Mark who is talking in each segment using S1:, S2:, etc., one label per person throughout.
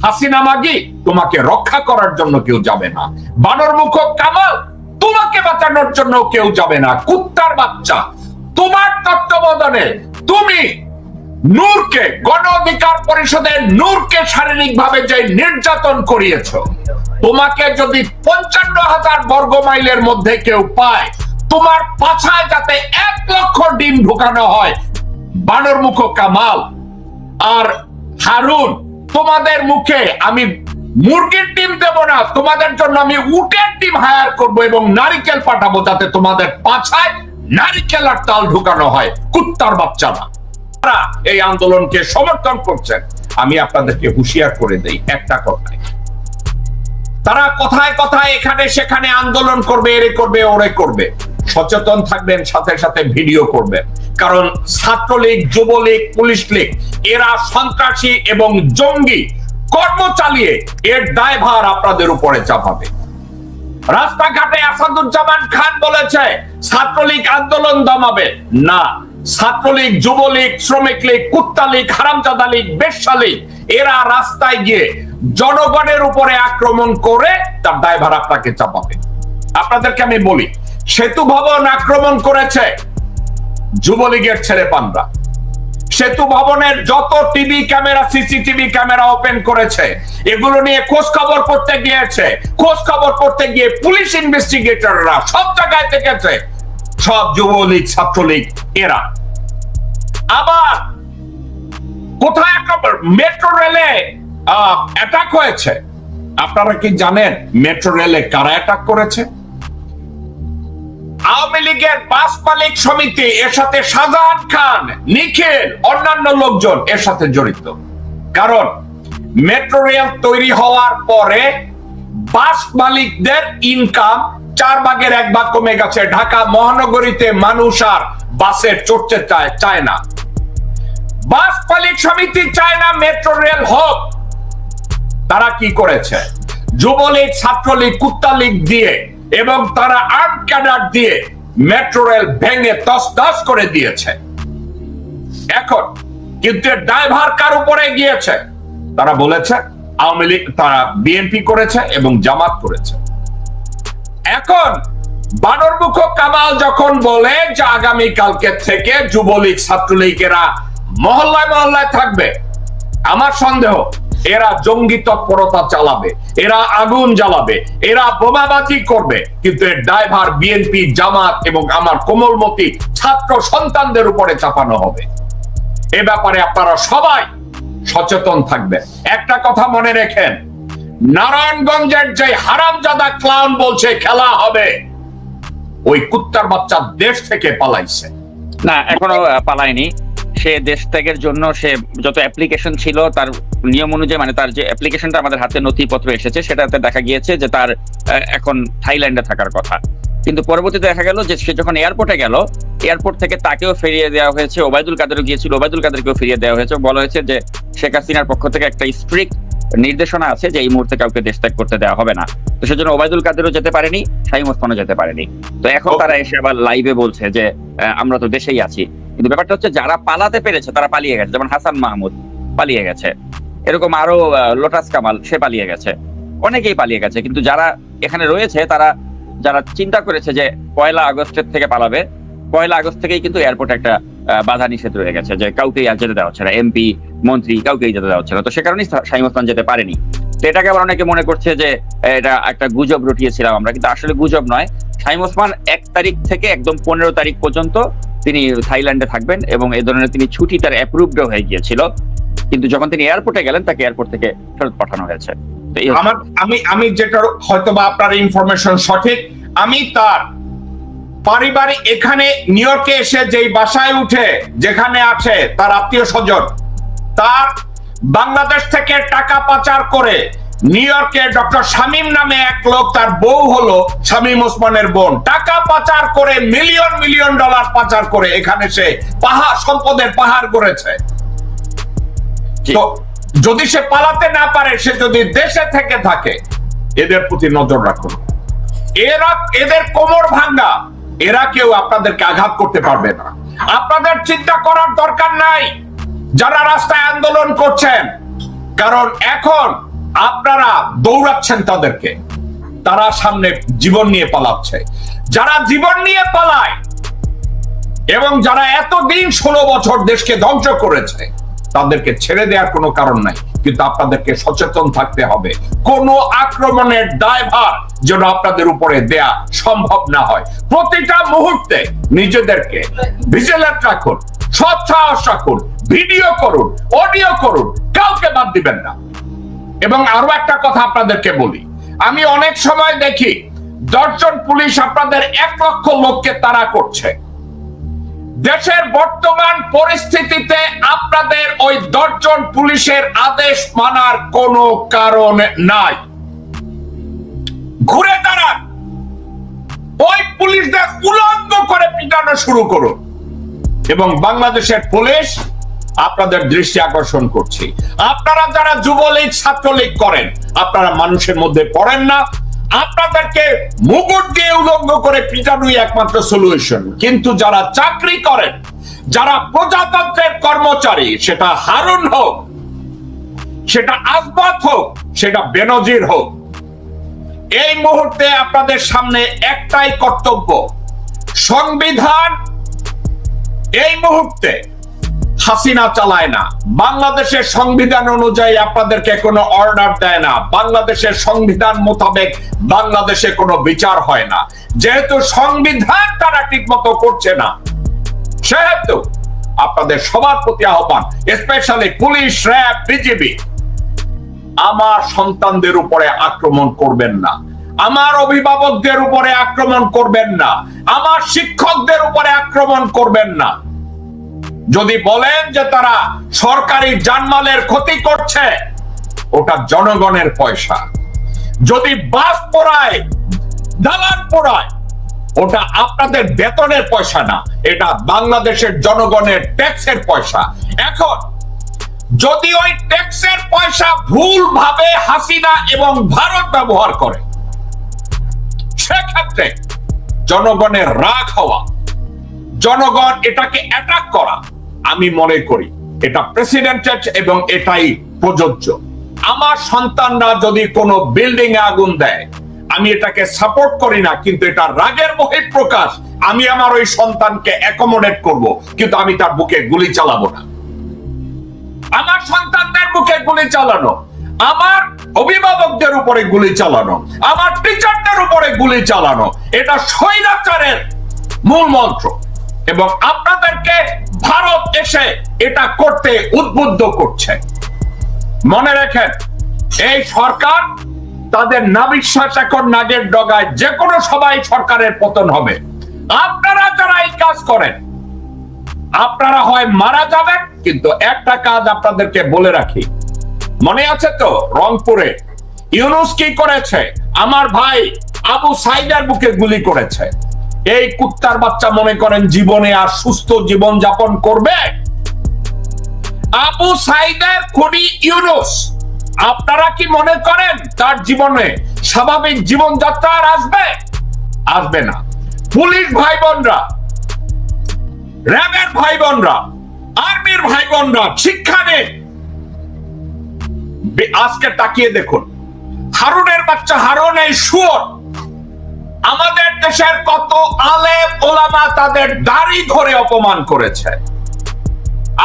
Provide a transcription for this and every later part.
S1: হাসিনা মাগি তোমাকে রক্ষা করার জন্য কেউ যাবে না। বানর মুখ কামাল তোমাকে বাঁচানোর জন্য কেউ যাবে না। কুত্তার বাচ্চা, তোমার তত্ত্বাবধানে তুমি নূরকে, গণ অধিকার পরিষদের নূরকে শারীরিকভাবে যে নির্যাতন করিয়েছ, তোমাকে যদি 55,000 বর্গ মাইলের মধ্যে কেউ পায়, তোমার পাছায় যাতে 1 লক্ষ ডিম ঢুকানো হয়। বানর মুখ কামাল আর হারুন, তোমাদের মুখে আমি মুরগির ডিম দেব না, তোমাদের জন্য আমি উটের ডিম হায়ার করব এবং নারিকেল পাঠাবো যাতে তোমাদের পাছায় নারিকেল আর তাল ঢুকানো হয়। কুত্তার বাচ্চারা এই আন্দোলনকে সমর্থন করছেন। আমি আপনাদেরকে হুঁশিয়ার করে দেই একটা কথায়, তারা কথায় কথায় এখানে সেখানে আন্দোলন করবে, এরে করবে, ওরে করবে। সচেতন থাকবেন, সাথে সাথে ভিডিও করবেন, কারণ ছাত্রলীগ, যুবলীগ, পুলিশ লীগ এরা সন্ত্রাসী এবং জঙ্গি কর্ম চালিয়ে এর দায়ভার আপনাদের উপরে চাপাবে। রাস্তাঘাটে আসাদুজ্জামান খান বলেছে ছাত্রলীগ আন্দোলন দমাবে না। ছাত্রলীগ, যুবলীগ, শ্রমিক লীগ, কুত্তা লীগ, হারামজাদা লীগ, বেশ্যা লীগ এরা রাস্তায় গিয়ে জনগণের উপরে আক্রমণ করে তার দায়ভার আপনাকে চাপাবে। আপনাদেরকে আমি বলি, সেতু ভবন আক্রমণ করেছে যুবলীগের ছেলেপানরা। সেতু ভবনের যত TV camera, CCTV camera open করেছে, এগুলো নিয়ে খোঁজ খবর করতে গিয়েছে। খোঁজ খবর করতে গিয়ে পুলিশ ইনভেস্টিগেটররা সব জায়গায় দেখেছে সব যুবলীগ, ছাত্রলীগ এরা। আবার কোথায় মেট্রো রেলে অ্যাটাক হয়েছে, আপনারা কি জানেন মেট্রো রেলে কারা অ্যাটাক করেছে? আওয়ামী লীগের বাস মালিক সমিতি, এর সাথে শাহজাহান খান, নিখিল, অন্যান্য লোকজন এর সাথে জড়িত। কারণ মেট্রো রেল তৈরি হওয়ার পরে বাস মালিকদের ইনকাম 1/4 কমে গেছে। ঢাকা মহানগরীতে মানুষ আর বাসে চড়তে চায় না। বাস মালিক সমিতি চায় না মেট্রো রেল হোক। তারা কি করেছে? যুবলীগ, ছাত্রলীগ, কুত্তা লীগ দিয়ে এবং তারা আর্ম ক্যাডার দিয়ে মেট্রো রেল ভেঙে তছনছ করে দিয়েছে। এখন কিন্তু ড্রাইভার কার উপরে গিয়েছে? তারা বলেছে আওয়ামী লীগ, তারা বিএনপি করেছে এবং জামাত করেছে। এখন বানরমুখ কামাল যখন বলে যে আগামী কালকে থেকে যুবলীগ, ছাত্রলীগেরা মহল্লায় মহল্লায় থাকবে, আমার সন্দেহ এরা জঙ্গি তৎপরতা চালাবে, এরা আগুন জ্বালাবে, এরা বোমাবাজি করবে, কিন্তু এর ড্রাইভার বিএনপি, জামাত এবং আমার কোমলমতি ছাত্র সন্তানদের উপরে চাপানো হবে। এ ব্যাপারে আপনারা সবাই সচেতন থাকবেন। একটা কথা মনে রেখেন, নারায়ণগঞ্জের যে হারামজাদা ক্লাউন বলছে খেলা হবে, ওই কুত্তার বাচ্চা দেশ থেকে পালাইছে
S2: না, এখনো পালায়নি। সে দেশ ত্যাগের জন্য সে যত অ্যাপ্লিকেশন ছিল তার নিয়ম অনুযায়ী, মানে তার যে অ্যাপ্লিকেশনটা আমাদের হাতে নথিপত্র এসেছে সেটাতে দেখা গিয়েছে যে তার এখন থাইল্যান্ডে থাকার কথা। কিন্তু পরবর্তীতে দেখা গেল যে সে যখন এয়ারপোর্টে গেল, এয়ারপোর্ট থেকে তাকেও ফিরিয়ে দেওয়া হয়েছে। ওবায়দুল কাদেরও গিয়েছিল, ওবায়দুল কাদেরকেও ফিরিয়ে দেওয়া হয়েছে। বলা হয়েছে যে শেখ হাসিনার পক্ষ থেকে একটা স্ট্রিক্ট নির্দেশনা আছে যে এই মুহূর্তে কাউকে দেশ ত্যাগ করতে দেওয়া হবে না। তো সেজন্য ওবায়দুল কাদেরও যেতে পারেনি, শামীম ওসমানও যেতে পারেনি। তো এখন তারা এসে আবার লাইভে বলছে যে আমরা তো দেশেই আছি। কিন্তু ব্যাপারটা হচ্ছে যারা পালাতে পেরেছে তারা পালিয়ে গেছে। যেমন হাসান মাহমুদ পালিয়ে গেছে, এরকম আরো লোটাস কামাল সে পালিয়ে গেছে, অনেকেই পালিয়ে গেছে। কিন্তু যারা এখানে রয়েছে, তারা যারা চিন্তা করেছে যে 1 আগস্টের থেকে পালাবে, 1 আগস্ট থেকেই কিন্তু এয়ারপোর্টে একটা বাধা নিষেধ রয়ে গেছে যে কাউকেই আর যেতে দেওয়া হচ্ছে না, এমপি, মন্ত্রী কাউকেই যেতে দেওয়া হচ্ছে না। তো সে কারণেই শামীম ওসমান যেতে পারেনি। তো এটাকে আবার অনেকে মনে করছে যে এটা একটা গুজব রটিয়েছিলাম আমরা, কিন্তু আসলে গুজব নয়। শামীম ওসমান 1 তারিখ থেকে একদম 15 তারিখ পর্যন্ত তিনি থাইল্যান্ডে থাকবেন এবং এই ধরনের তিনি ছুটি তার অ্যাপ্রুভড হয়ে গিয়েছিল। কিন্তু যখন তিনি এয়ারপোর্টে গেলেন তাকে এয়ারপোর্ট থেকে ফেরত পাঠানো হয়েছে।
S1: আমি যেটা হয়তো বা আপনার ইনফরমেশন সঠিক, আমি তার পারিবারিক এখানে নিউ ইয়র্কে এসে যেই বাসায় উঠে যেখানে আছে তার আত্মীয় স্বজন, তার বাংলাদেশ থেকে টাকা পাচার করে নিউ ইয়র্কে ডক্টর শামীম নামে এক লোক, তার বউ হলো শামীম ওসমানের বোন, টাকা পাচার করে মিলিয়ন মিলিয়ন ডলার পাচার করে এখানে সে সম্পদের পাহাড় গড়েছে। তো যদি সে পালাতে না পারে, সে যদি দেশে থেকে থাকে, এদের প্রতি নজর রাখুন। এদের কোমর ভাঙ্গা, এরা কেউ আপনাদেরকে আঘাত করতে পারবে না। আপনাদের চিন্তা করার দরকার নাই যারা রাস্তায় আন্দোলন করছেন, কারণ এখন আপনারা দৌড়াচ্ছেন তাদেরকে, তারা সামনে জীবন নিয়ে পালাচ্ছে। যারা জীবন নিয়ে পালায় এবং যারা এতদিন 16 বছর দেশকে ধ্বংস করেছে, তাদেরকে ছেড়ে দেওয়ার কোনো কারণ নাই, কিন্তু আপনাদেরকে সচেতন থাকতে হবে। কোনো আক্রমণের দায়ভার যেন আপনাদের উপরে দেয়া সম্ভব না হয়। প্রতিটা মুহূর্তে নিজেদেরকে ভিজিল্যান্ট রাখুন, সৎসাহস রাখুন, ভিডিও করুন, অডিও করুন, কাউকে বাদ দিবেন না। এবং আরো একটা কথা আপনাদেরকে বলি, আমি অনেক সময় দেখি 10 জন পুলিশ আপনাদের 1 লক্ষ লোককে তাড়া করছে। দেশের বর্তমান পরিস্থিতিতে আপনাদের ওই 10 জন পুলিশের আদেশ মানার কোনো কারণ নাই। ঘুরে দাঁড়ান, ওই পুলিশদের উলঙ্গ করে পিটানো শুরু করুন। এবং বাংলাদেশের পুলিশ আপনাদের দৃষ্টি আকর্ষণ করছি, আপনারা যারা যুবলীগ ছাত্রলীগ করেন, আপনারা মানুষের মধ্যে পড়েন না। আপনাদেরকে মুকুট দিয়ে উলঙ্গ করে পিটানোই একমাত্র সলিউশন। কিন্তু যারা চাকরি করেন, যারা প্রজাতন্ত্রের কর্মচারী, সেটা হারুন হোক, সেটা আসবাত হোক, সেটা বেনজির হোক, এই মুহূর্তে আপনাদের সামনে একটাই কর্তব্য। সংবিধান এই মুহূর্তে হাসিনা চালায় না, বাংলাদেশের সংবিধান অনুযায়ী আপনাদেরকে কোনো অর্ডার দেয় না, বাংলাদেশের সংবিধান মোতাবেক বাংলাদেশে কোনো বিচার হয় না। যেহেতু সংবিধান তারা ঠিক মতো করছে না, সেহেতু আপনাদের সবার প্রতি আহ্বান, স্পেশালি পুলিশ, র্যাব, বিজিবি, আমার সন্তানদের উপরে আক্রমণ করবেন না, আমার অভিভাবকদের উপরে আক্রমণ করবেন না, আমার শিক্ষকদের উপরে আক্রমণ করবেন না। যদি বলেন যে তারা সরকারি জানমালের ক্ষতি করছে, ওটা জনগণের পয়সা। যদি বাস পোড়ায়, দালান পোড়ায়, ওটা আপনাদের বেতনের পয়সা না, এটা বাংলাদেশের জনগণের ট্যাক্সের পয়সা। এখন যদি ওই ট্যাক্সের পয়সা ভুলভাবে হাসিনা এবং ভারত ব্যবহার করে, সেক্ষেত্রে জনগণের রাগ হওয়া, জনগণ এটাকে অ্যাটাক করা, আমি মনে করি এটা প্রেসিডেন্টের এবং এটাই প্রযোজ্য। আমার সন্তানরা যদি কোনো বিল্ডিং এ আগুন দেয়, আমি এটাকে সাপোর্ট করি না, কিন্তু এটা রাগের বহিঃপ্রকাশ। আমি আমার ওই সন্তানকে অ্যাকোমোডেট করব, কিন্তু আমি তার বুকে গুলি চালাবো না। আমার সন্তানদের বুকে গুলি চালানো, আমার অভিভাবকদের উপরে গুলি চালানো, আমার টিচারদের উপরে গুলি চালানো, এটা স্বৈরাচারের মূল মন্ত্র। এবং আপনাদেরকে ভারত এসে এটা করতে উদ্বুদ্ধ করছে। মনে রাখেন, এই সরকার, তাদের নাবিশ্বাস এখন নাগের ডগায়, যে কোনো সবাই সরকারের পতন হবে। আপনারা যারা এই কাজ করেন, আপনারা হয় মারা যাবেন। কিন্তু একটা কাজ আপনাদেরকে বলে রাখি, মনে আছে তো রংপুরে ইউনূস কি করেছে? আমার ভাই আবু সাইদের বুকে গুলি করেছে। এই কুত্তার বাচ্চা মনে করেন জীবনে আর সুস্থ জীবন যাপন করবে? আবু সাইদের খুনি ইউনূস, আপনারা কি মনে করেন তার জীবনে স্বাভাবিক জীবনযাত্রা আর আসবে? আসবে না। পুলিশ ভাই বোনরা, র্যাবের ভাই বোনরা, আর্মির ভাই বোনরা, শিক্ষা নিন। আজকে তাকিয়ে দেখুন, হারুনের বাচ্চা হারুন, এই শুয়োর আমাদের দেশের কত আলেম ওলামা তাদের দাড়ি ধরে অপমান করেছে।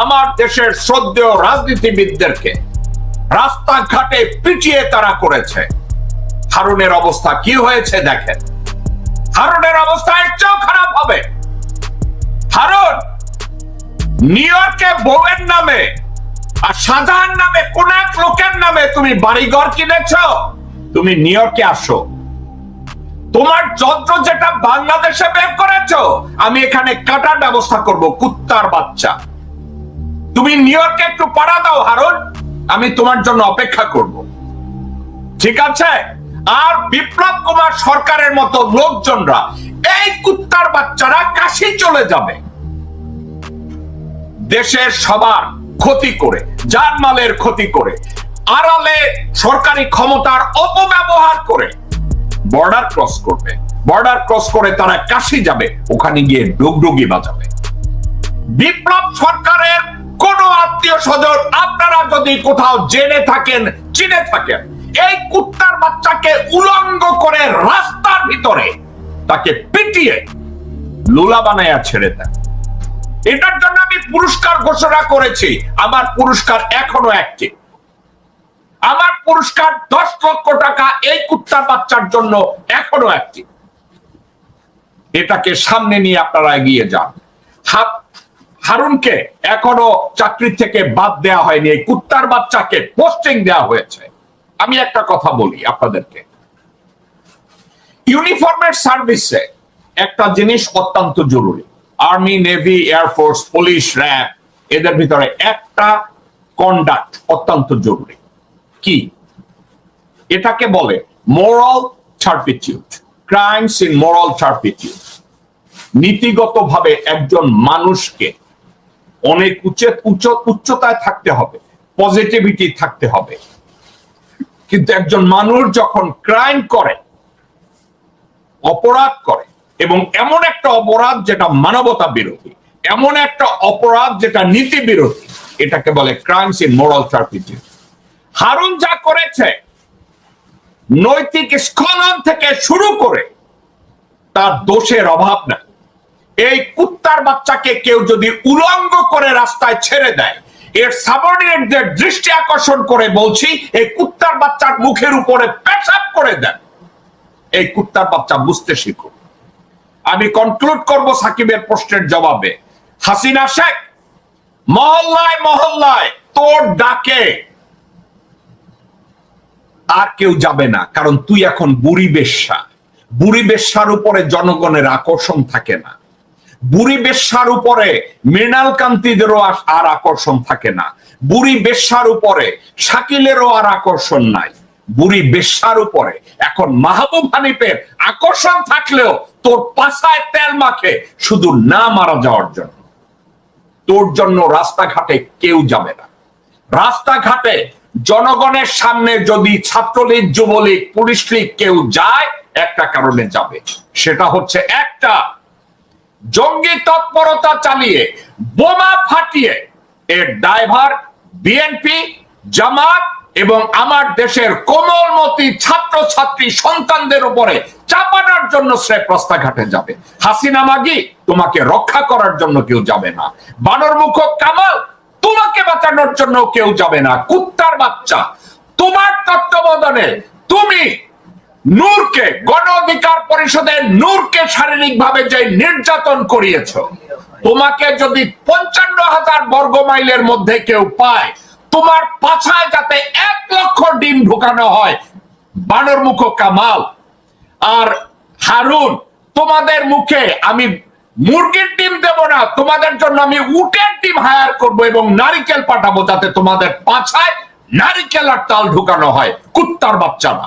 S1: আমার দেশের শ্রদ্ধেয় রাজনীতিবিদদেরকে রাস্তাঘাটে পিটিয়ে তারা করেছে। হারুনের অবস্থা কি হয়েছে দেখেন। হারুনের অবস্থা এর চেয়েও খারাপ হবে। হারুন নিউ ইয়র্কে বউয়ের নামে আর শাহজাহান নামে কোন এক লোকের নামে তুমি বাড়িঘর কিনেছ। তুমি নিউ ইয়র্কে আসো, তোমার যন্ত্র যেটা বাংলাদেশে বের করেছো, আমি এখানে কাটার ব্যবস্থা করব। কুত্তার বাচ্চা, তুমি নিউ ইয়র্কে একটু পাড়া দাও হারুন, আমি তোমার জন্য অপেক্ষা করব। ঠিক আছে? আর বিপ্লব কুমার সরকারের মতো লোকজনরা, এই কুত্তার বাচ্চারা কাশি চলে যাবে, দেশের সবার ক্ষতি করে, জানমালের ক্ষতি করে, আড়ালে সরকারি ক্ষমতার অপব্যবহার করে বর্ডার ক্রস করবে। বর্ডার ক্রস করে তারা কাশি যাবে, ওখানে গিয়ে ডুগডুগি বাজাবে। বিপ্লব সরকারের কোন আত্মীয় স্বজন আপনারা যদি কোথাও জেনে থাকেন, চিনে থাকেন, এই কুত্তার বাচ্চাকে উলঙ্গ করে রাস্তার ভিতরে তাকে পিটিয়ে লোলা বানায়া ছেড়ে দেয়। এটার জন্য আমি পুরস্কার ঘোষণা করেছি। আমার পুরস্কার এখনো অ্যাক্টিভ। আমার পুরস্কার 10 লক্ষ টাকা এই কুত্তার বাচ্চার জন্য এখনো অ্যাক্টিভ। এটাকে সামনে নিয়ে আপনারা এগিয়ে যান। হারুনকে এখনো চাকরি থেকে বাদ দেওয়া হয়নি, এই কুত্তার বাচ্চাকে পোস্টিং দেওয়া হয়েছে। আমি একটা কথা বলি আপনাদেরকে, ইউনিফর্মের সার্ভিসে একটা জিনিস অত্যন্ত জরুরি। Army, navy, air force, police, RAB, এদের ভিতরে একটা কন্ডাক্ট অত্যন্ত জরুরি। কি? এটাকে বলে মোরাল টার্পিটিউড, ক্রাইমস ইন মোরাল টার্পিটিউড। নীতিগতভাবে একজন মানুষকে অনেক উচ্চতায় থাকতে হবে, পজিটিভিটি থাকতে হবে। কিন্তু একজন মানুষ যখন ক্রাইম করে, অপরাধ করে, এবং এমন একটা অপরাধ যেটা মানবতা বিরোধী, এমন একটা অপরাধ যেটা নীতি বিরোধী, এটাকে বলে ক্রাইমস ইন মোরাল টার্পিটিউড। হারুন যা করেছে, নৈতিক স্খলন থেকে শুরু করে তার দোষের অভাব নাই। এই কুত্তার বাচ্চাকে কেউ যদি উলঙ্গ করে রাস্তায় ছেড়ে দেয়, এর সাবঅর্ডিনেটদের দৃষ্টি আকর্ষণ করে বলছি, এই কুত্তার বাচ্চার মুখের উপরে পেশাব করে দেন। এই কুত্তার বাচ্চা বুঝতে শিখুন। আমি কনক্লুড করব সাকিবের প্রশ্নের জবাবে। হাসিনা শেখ, মহল্লায় মহল্লায় তোর ডাকে আর কেউ যাবে না, কারণ তুই এখন বুড়ি বেশ্যা। বুড়ি বেশ্যার উপরে জনগণের আকর্ষণ থাকে না। বুড়ি বেশ্যার উপরে মৃণাল কান্তিদেরও আর আকর্ষণ থাকে না। বুড়ি বেশ্যার উপরে শাকিলেরও আর আকর্ষণ নাই। বুড়ি বেশ্যার উপরে এখন মাহবুব হানিফের আকর্ষণ থাকলেও তোর পাছায় তেল মাখে শুধু না মারা যাওয়ার জন্য। তোর জন্য রাস্তাঘাটে কেউ যাবে না। রাস্তাঘাটে জনগণের সামনে যদি ছাত্রলীগ, যুবলীগ, পুলিশ লীগ কেউ যায়, একটা কারণে যাবে, সেটা হচ্ছে একটা, জঙ্গি তৎপরতা চালিয়ে বোমা ফাটিয়ে এর ড্রাইভার বিএনপি, জামাত এবং আমার দেশের কোমলমতি ছাত্রছাত্রী সন্তানদের উপরে চাপানোর জন্য সে রাস্তাঘাটে যাবে। হাসিনা মাগি, তোমাকে রক্ষা করার জন্য কেউ যাবে না। বানর মুখ কামাল, তোমাকে বাঁচানোর জন্য কেউ যাবে না। কুত্তার বাচ্চা, তোমার তত্ত্বাবধানে তুমি নূরকে, গণ অধিকার পরিষদের নূরকে শারীরিকভাবে যে নির্যাতন করিয়েছ, তোমাকে যদি 55,000 বর্গ মাইলের মধ্যে কেউ পায়, তোমার পাছায় যাতে 1 লক্ষ ডিম ঢুকানো হয়। বানর মুখ কামাল আর হারুন, তোমাদের মুখে আমি মুরগির ডিম দেব না, তোমাদের জন্য আমি উটের ডিম হায়ার করব এবং নারিকেল পাঠাবো, যাতে তোমাদের পাছায় নারিকেল আর তাল ঢুকানো হয়। কুত্তার বাচ্চারা।